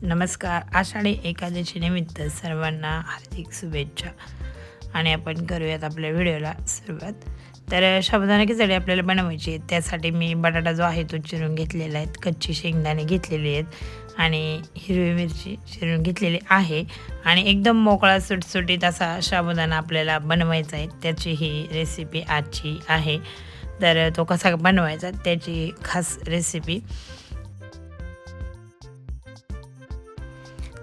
नमस्कार. आषाढी एकादशी निमित्त सर्वांना हार्दिक शुभेच्छा. आणि आपण करूयात आपल्या व्हिडिओला सुरुवात. तर साबुदाणा खिचडी आपल्याला बनवायची आहे. त्यासाठी मी बटाटा जो आहे तो चिरून घेतलेला आहे, कच्ची शेंगदाणे घेतलेली आहेत आणि हिरवी मिरची चिरून घेतलेली आहे आणि एकदम मोकळा सुटसुटीत असा साबुदाणा आपल्याला बनवायचा आहे. त्याची ही रेसिपी आजची आहे. तर तो कसा बनवायचा त्याची खास रेसिपी.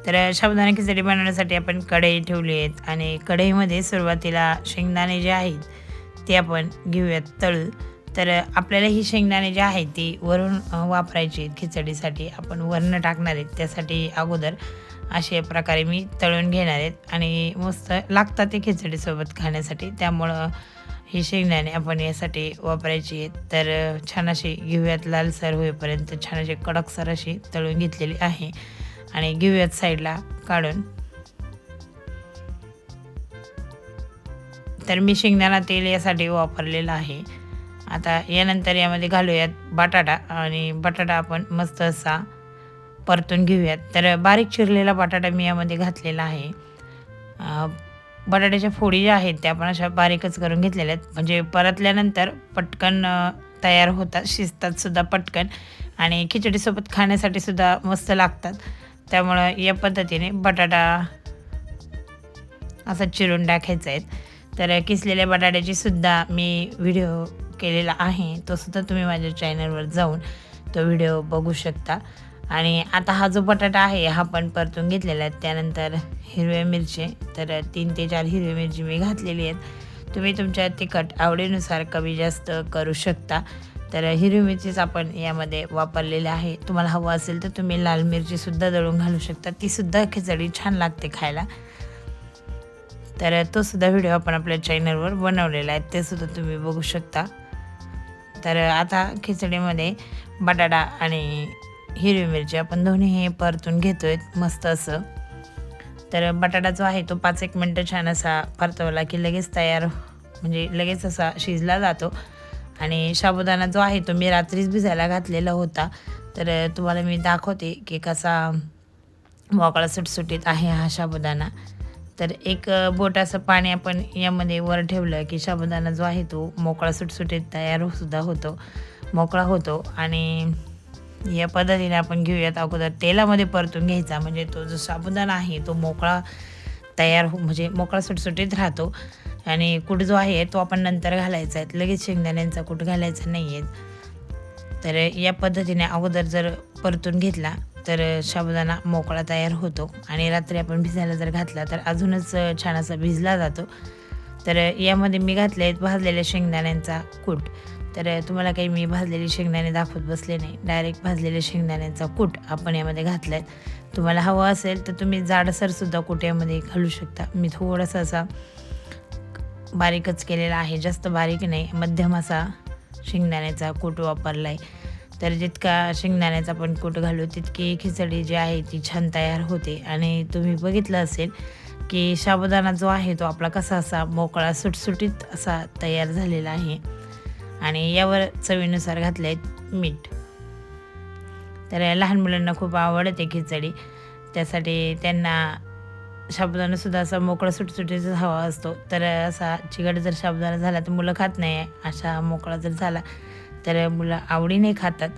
तर साबुदाणा खिचडी बनवण्यासाठी आपण कढई ठेवली आहेत आणि कढईमध्ये सुरुवातीला शेंगदाणे जे आहेत ते आपण घेऊयात तळून. तर आपल्याला ही शेंगदाणे जे आहेत ती वरून वापरायची आहेत खिचडीसाठी. आपण वरनं टाकणार आहेत, त्यासाठी अगोदर अशा प्रकारे मी तळून घेणार आहेत आणि मस्त लागतात ते खिचडीसोबत खाण्यासाठी. त्यामुळं ही शेंगदाणे आपण यासाठी वापरायची आहेत. तर छान अशी घेऊयात, लालसर होईपर्यंत छान अशी कडकसर अशी तळून घेतलेली आहे आणि घेऊयात साईडला काढून. तर मी शेंगदाणा तेल यासाठी वापरलेलं आहे. आता यानंतर यामध्ये घालूयात बटाटा आणि बटाटा आपण मस्त असा परतून घेऊयात. तर बारीक चिरलेला बटाटा मी यामध्ये घातलेला आहे. बटाट्याच्या फोडी ज्या आहेत त्या आपण अशा बारीकच करून घेतलेल्या आहेत, म्हणजे परतल्यानंतर पटकन तयार होतात, शिजतात सुद्धा पटकन आणि खिचडीसोबत खाण्यासाठी सुद्धा मस्त लागतात. त्यामुळं या पद्धतीने बटाटा असा चिरून टाकायचा आहे. तर किसलेल्या बटाट्याची सुद्धा मी व्हिडिओ केलेला आहे, तो सुद्धा तुम्ही माझ्या चॅनलवर जाऊन तो व्हिडिओ बघू शकता. आणि आता हा जो बटाटा आहे हा पण परतून घेतलेला आहे. त्यानंतर हिरव्या मिरची, तर 3 ते 4 हिरव्या मिरची मी घातलेली आहेत. तुम्ही तुमच्या तिखट आवडीनुसार कमी जास्त करू शकता. तर हिरवी मिरचीच आपण यामध्ये वापरलेली आहे. तुम्हाला हवं असेल तर तुम्ही लाल मिरचीसुद्धा दळून घालू शकता, तीसुद्धा खिचडी छान लागते खायला. तर तो सुद्धा व्हिडिओ आपण आपल्या चॅनलवर बनवलेला आहे, ते सुद्धा तुम्ही बघू शकता. तर आता खिचडीमध्ये बटाटा आणि हिरवी मिरची आपण दोन्ही परतून घेतो आहे मस्त असं. तर बटाटा जो आहे तो 5-1 मिनटं छान असा परतवला की लगेच तयार, म्हणजे लगेच असा शिजला जातो. आणि साबुदाणा जो आहे तो मी रात्रीच भिजायला घातलेला होता. तर तुम्हाला मी दाखवते की कसा मोकळा सुटसुटीत आहे हा साबुदाणा. तर एक बोट असं पाणी आपण यामध्ये वर ठेवलं की साबुदाणा जो आहे तो मोकळा सुटसुटीत तयार सुद्धा होतो, मोकळा होतो. आणि या पद्धतीने आपण घेऊयात. अगोदर तेलामध्ये परतून घ्यायचा, म्हणजे तो जो साबुदाणा आहे तो मोकळा तयार म्हणजे मोकळा सुटसुटीत राहतो. आणि कूट जो आहे तो आपण नंतर घालायचा आहे, लगेच शेंगदाण्यांचा कूट घालायचा नाही आहे. तर या पद्धतीने अगोदर जर परतून घेतला तर साबुदाणा मोकळा तयार होतो. आणि रात्री आपण भिजायला जर घातला तर अजूनच छान असा भिजला जातो. तर यामध्ये मी घातले आहेत भाजलेल्या शेंगदाण्यांचा कूट. तर तुम्हाला काही मी भाजलेले शेंगदाणे दाखवत बसले नाही, डायरेक्ट भाजलेल्या शेंगदाण्यांचा कूट आपण यामध्ये घातला आहे. तुम्हाला हवं असेल तर तुम्ही जाडसरसुद्धा कूट यामध्ये घालू शकता. मी थोडासा असा बारीकच केलेला आहे, जास्त बारीक नाही, मध्यम असा शेंगदाण्याचा कूट वापरला आहे. तर जितका शेंगदाण्याचा आपण कूट घालू तितकी खिचडी जी आहे ती छान तयार होते. आणि तुम्ही बघितलं असेल की साबुदाणा जो आहे तो आपला कसा असा मोकळा सुटसुटीत असा तयार झालेला आहे. आणि यावर चवीनुसार घातले आहेत मीठ. तर लहान मुलांना खूप आवडते खिचडी, त्यासाठी त्यांना साबुदाणासुद्धा असा मोकळा सुटसुटीतच हवा असतो. तर असा चिकट जर साबुदाणा झाला तर मुलं खात नाही, असा मोकळा जर झाला तर मुलं आवडीने खातात.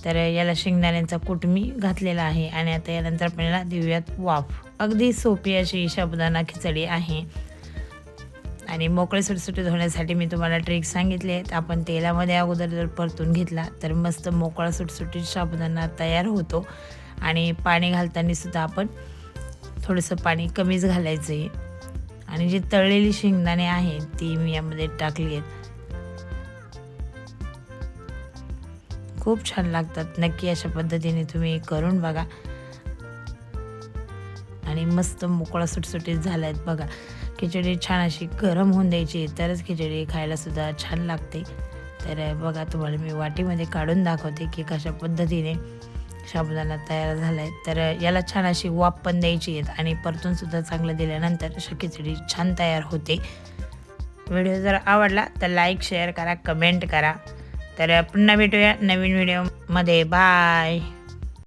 तर याला शेंगदाण्यांचा कूट मी घातलेला आहे. आणि आता यानंतर आपल्याला देऊयात वाफ. अगदी सोपी अशी साबुदाणा खिचडी आहे. आणि मोकळे सुटसुटीत होण्यासाठी मी तुम्हाला ट्रिक सांगितले आहेत. आपण तेलामध्ये अगोदर जर परतून घेतला तर मस्त मोकळा सुटसुटीत साबुदाणा तयार होतो. आणि पाणी घालताना सुद्धा आपण थोडंसं पाणी कमीच घालायचं आहे. आणि जी तळलेली शेंगदाणे आहेत ती मी यामध्ये टाकली आहेत. खूप छान लागतात. नक्की अशा पद्धतीने तुम्ही करून बघा. आणि मस्त मोकळा सुटसुटीत झाला आहेत बघा. खिचडी छान अशी गरम होऊन द्यायची, तरच खिचडी खायलासुद्धा छान लागते. तर बघा, तुम्हाला मी वाटीमध्ये काढून दाखवते की कशा पद्धतीने साबुदाणा तयार झाला आहे. तर याला छान अशी वाफ पण द्यायची आहे आणि परतूनसुद्धा चांगलं दिल्यानंतर अशी खिचडी छान तयार होते. व्हिडिओ जर आवडला तर लाईक, शेअर करा, कमेंट करा. तर पुन्हा भेटूया नवीन व्हिडिओमध्ये. बाय.